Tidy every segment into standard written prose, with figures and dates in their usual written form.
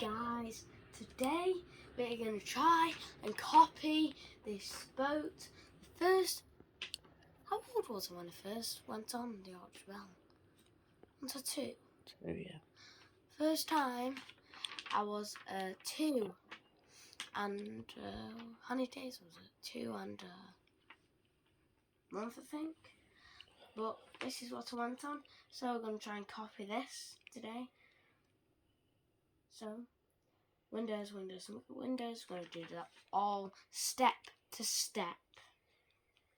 guys, today we're going to try and copy this boat. How old was I when I first went on the Arch Bell? Was I 2? 2, yeah. First time I was 2 and how many days was it? 2 and a month I think. But this is what I went on, so we're going to try and copy this today. So Windows, we're going to do that all step to step.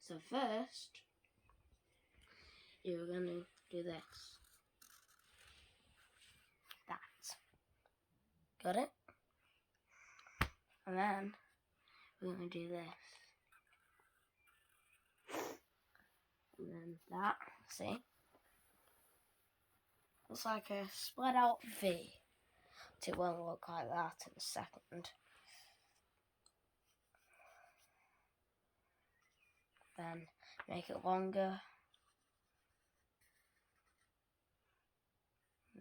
So first, you're going to do this. That. Got it? And then, we're going to do this. And then that, see? Looks like a spread out V. It won't look like that in a second. Then make it longer.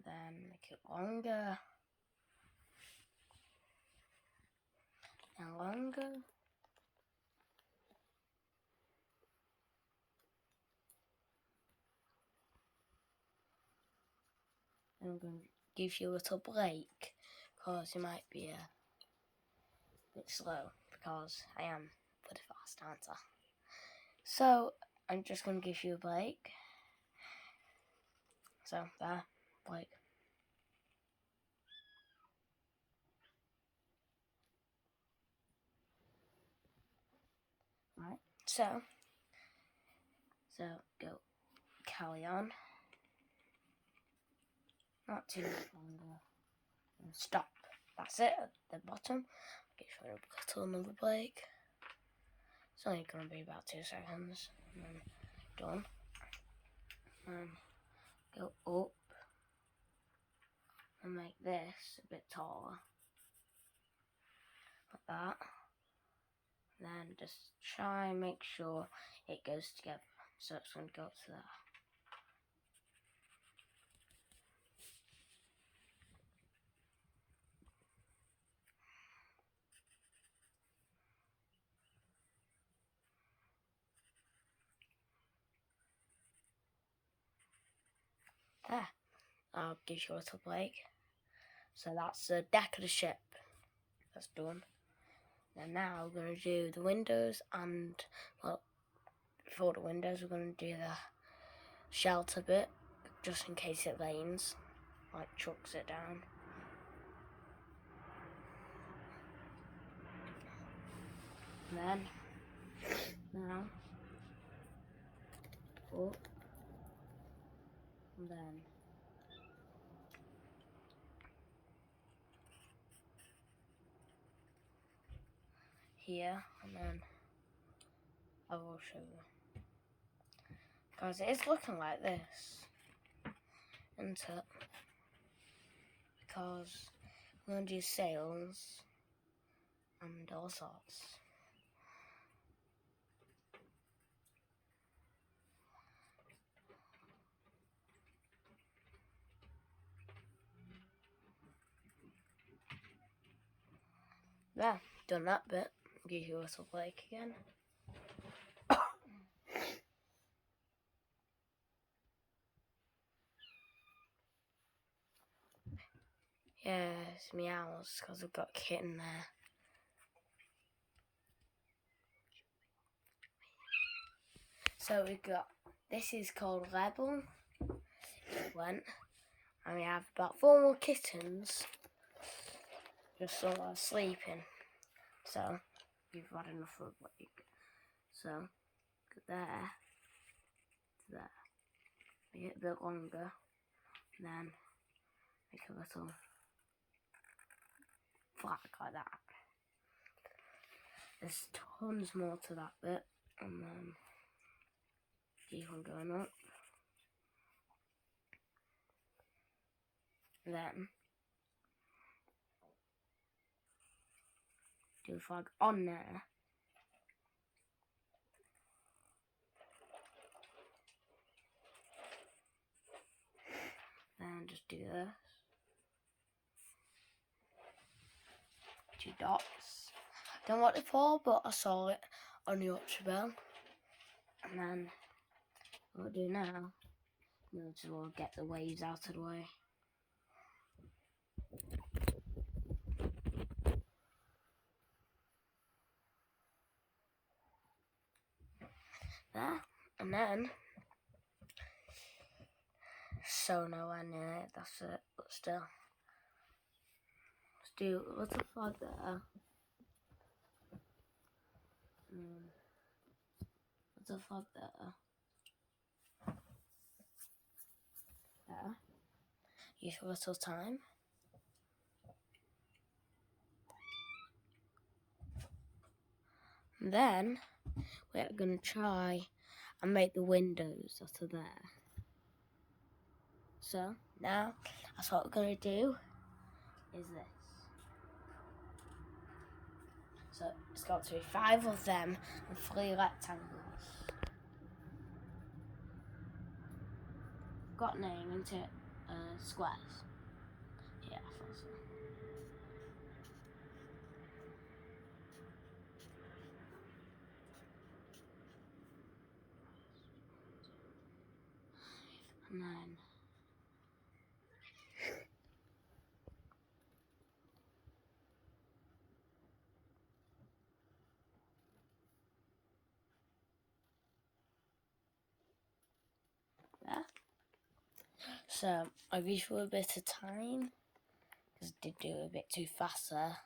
Then make it longer. And longer. I'm going to give you a little break because you might be a bit slow because I am pretty fast, aren't I? So I'm just going to give you a break. So there, break. Right. So go carry on. Not too much longer. And stop. That's it at the bottom. Give you a little another break. It's only going to be about 2 seconds. And then done. And go up. And make this a bit taller. Like that. Then just try and make sure it goes together. So it's going to go up to there. There. I'll give you a little break. So that's the deck of the ship. That's done. And now we're going to do the windows and, well, before the windows we're going to do the shelter bit, just in case it rains, like chucks it down. And then, now, up, and then, here, and then I will show you. Guys, it is looking like this, isn't it? Because we're going to do sails and all sorts. There, done that bit. Give you a little break again. Yeah, it's meows because we've got a kitten there. So we've got, this is called Rebel. It went. And we have about 4 more kittens. Just sort of sleeping. So, we've had enough for a break. So, go there. To there. Make it a bit longer. And then, make a little flag like that. There's tons more to that bit. And then, keep on going up. Then, do a flag on there. Then just do this. 2 dots. Don't know what they're for, but I saw it on the Yorkshire Bell. And then what I'll do now, we'll just get the waves out of the way. There, and then so nowhere near it, that's it, but still. Let's do a little flag there. Little flag there. There. Use a little time. And then we're going to try and make the windows out of there. So now that's what we're going to do is this. So it's got to be 5 of them and 3 rectangles. Got name into squares. Yeah, I thought so. And then there. So I wish for a bit of time because I did do it a bit too fast there.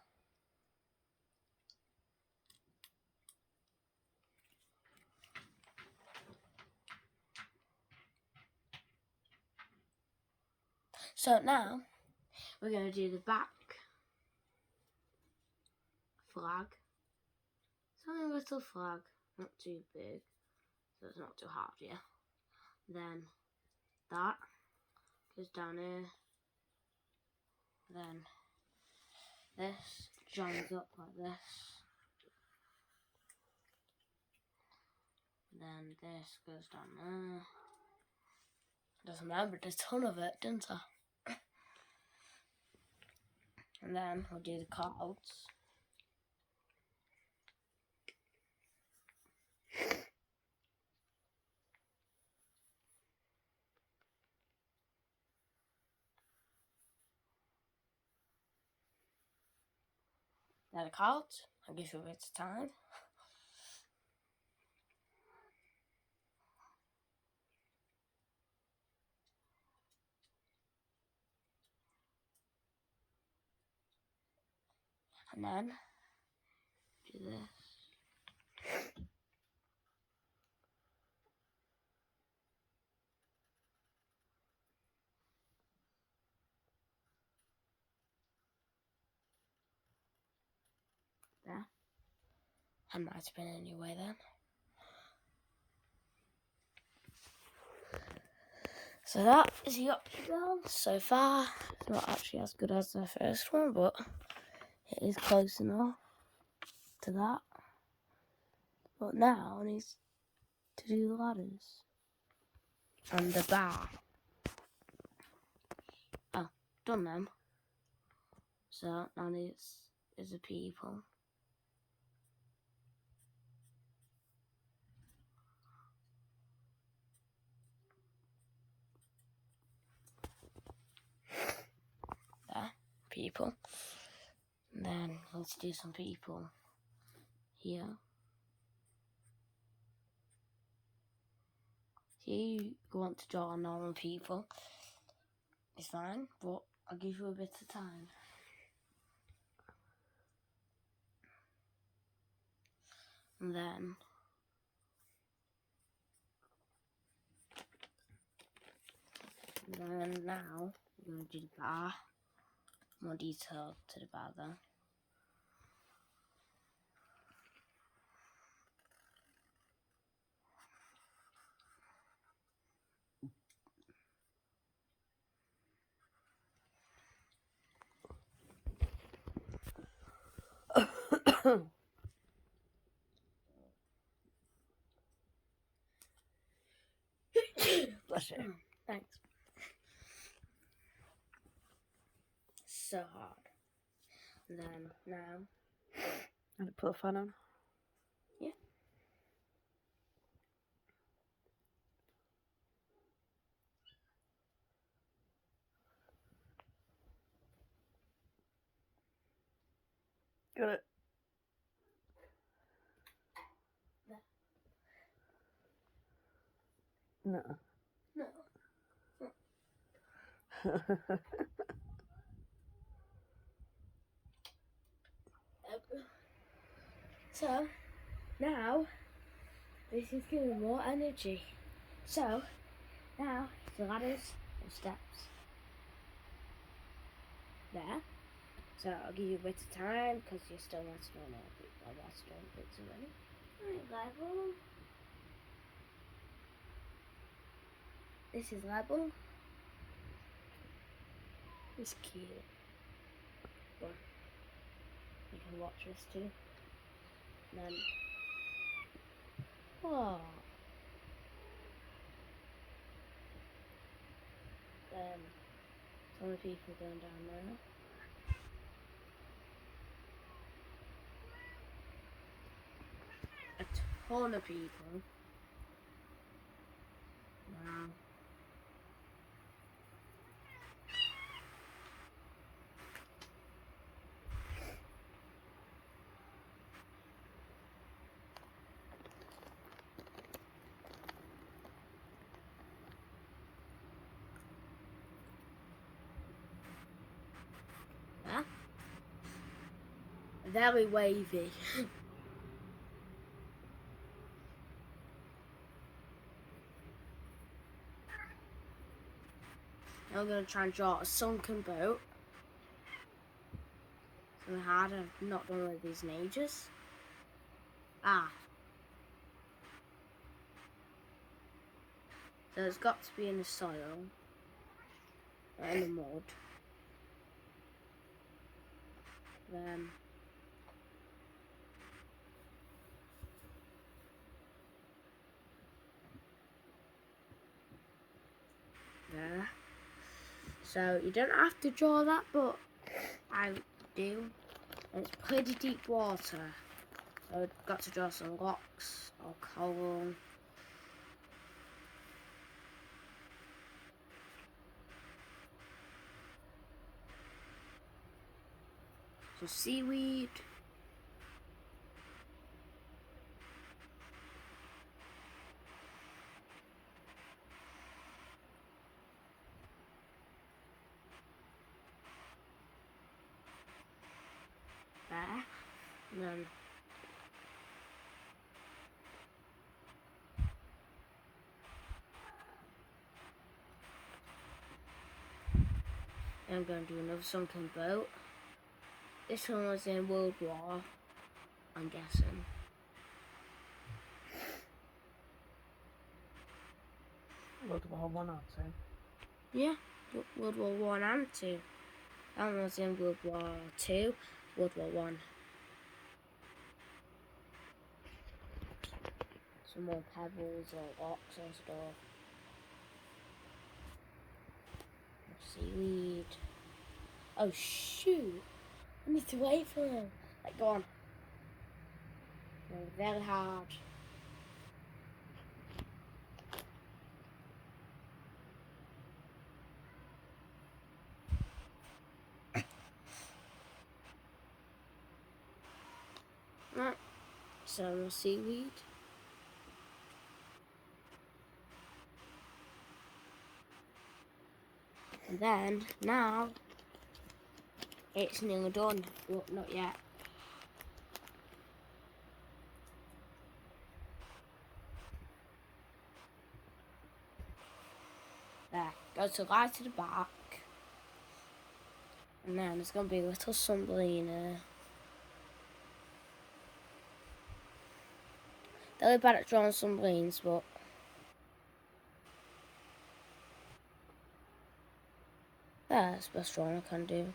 So now we're going to do the back flag. It's only a little flag, not too big, so it's not too hard, yeah. Then that goes down here. Then this joins up like this. Then this goes down there. Just remembered a ton of it, didn't I? And then we'll do the cutouts. Now the cutouts, I'll give you a bit of time. And then do this. There. I might have been in your way then. So that is the Yorkshire Bell so far. It's not actually as good as the first one, but it is close enough to that. But now I need to do the ladders and the bar. Oh, done them. So now is the people. There, people. And then let's do some people here. See, you want to draw normal people. It's fine, but I'll give you a bit of time. And then now we're going to do the bar. More detail to the bar there. Bless you. Thanks. So hard. And then now, And put the fan on. yeah. Got it. No. No. So, now, this is giving more energy. So, now, the ladders and steps. There. So, I'll give you a bit of time, because you're still not doing it. That's doing bits already. Right, level. This is level. It's cute. But you can watch this too. And then, oh, then some of the people going down there. A ton of people. Wow. Huh? Very wavy. Now I'm going to try and draw a sunken boat. It's really hard. I've not done one of these in ages. Ah. So it's got to be in the soil. Or in the mud. Then there. So you don't have to draw that, but I do. And it's pretty deep water. So I've got to draw some rocks or coral. Some seaweed. There. And then I'm going to do another sunken boat. This one was in World War, I'm guessing. World War One or two. Yeah, World War One and Two. That one was in World War Two, World War One. Some more pebbles or rocks and stuff. Seaweed. Oh shoot! I need to wait for him. Like, go on. Very hard. Right. Some seaweed. And then now it's nearly done, but not yet. There, go to right to the back. And then there's going to be a little submarine there. They're really bad at drawing submarines, but that's the best drawing I can do.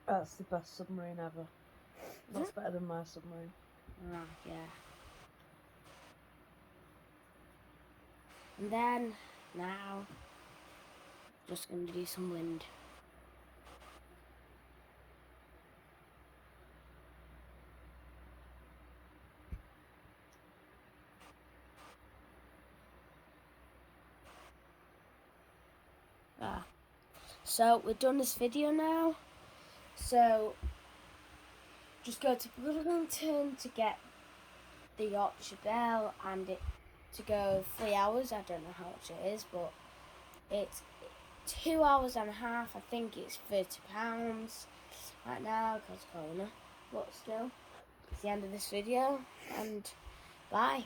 That's the best submarine ever. That's better than my submarine. Ah, yeah. And then, now, just going to do some wind. So we've done this video now. So just go to Bloomington to get the Yorkshire Bell, and it to go 3 hours. I don't know how much it is, but it's 2 hours and a half. I think it's £30 right now because Corona. But still, it's the end of this video, and bye.